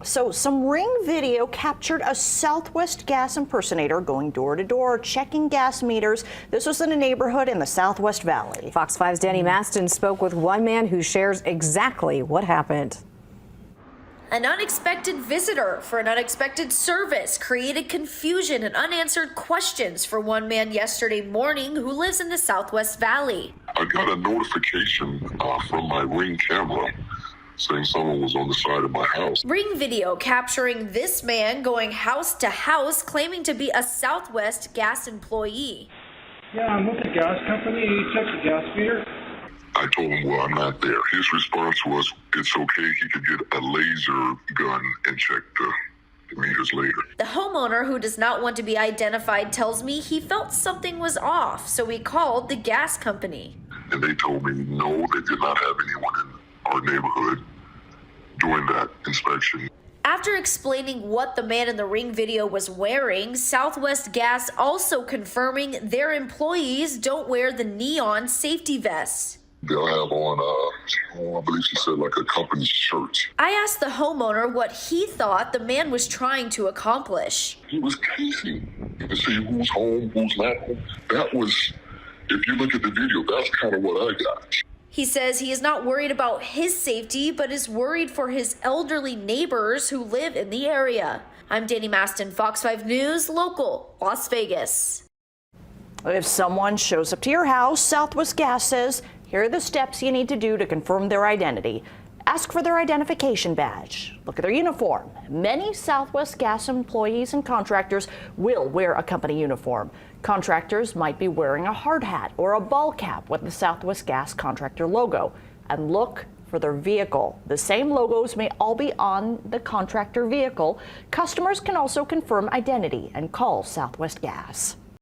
So some Ring video captured a Southwest gas impersonator going door to door, checking gas meters. This was in a neighborhood in the Southwest Valley. Fox 5's Danny Maston spoke with one man who shares exactly what happened. An unexpected visitor for an unexpected service created confusion and unanswered questions for one man yesterday morning who lives in the Southwest Valley. I got a notification from my Ring camera saying someone was on the side of my house. Ring video capturing this man going house to house claiming to be a Southwest gas employee. Yeah, I'm with the gas company. You check the gas meter? I told him, well, I'm not there. His response was, it's okay, he could get a laser gun and check the meters later. The homeowner, who does not want to be identified, tells me he felt something was off, so he called the gas company. And they told me, no, they did not have anyone in our neighborhood doing that inspection. After explaining what the man in the Ring video was wearing, Southwest Gas also confirming their employees don't wear the neon safety vests. They'll have on, I believe she said, like a company shirt. I asked the homeowner what he thought the man was trying to accomplish. He was casing to see who's home, who's not home. That was, if you look at the video, that's kind of what I got. He says he is not worried about his safety, but is worried for his elderly neighbors who live in the area. I'm Danny Maston, Fox 5 News, local, Las Vegas. If someone shows up to your house, Southwest Gas says, here are the steps you need to do to confirm their identity. Ask for their identification badge. Look at their uniform. Many Southwest Gas employees and contractors will wear a company uniform. Contractors might be wearing a hard hat or a ball cap with the Southwest Gas contractor logo. And look for their vehicle. The same logos may all be on the contractor vehicle. Customers can also confirm identity and call Southwest Gas.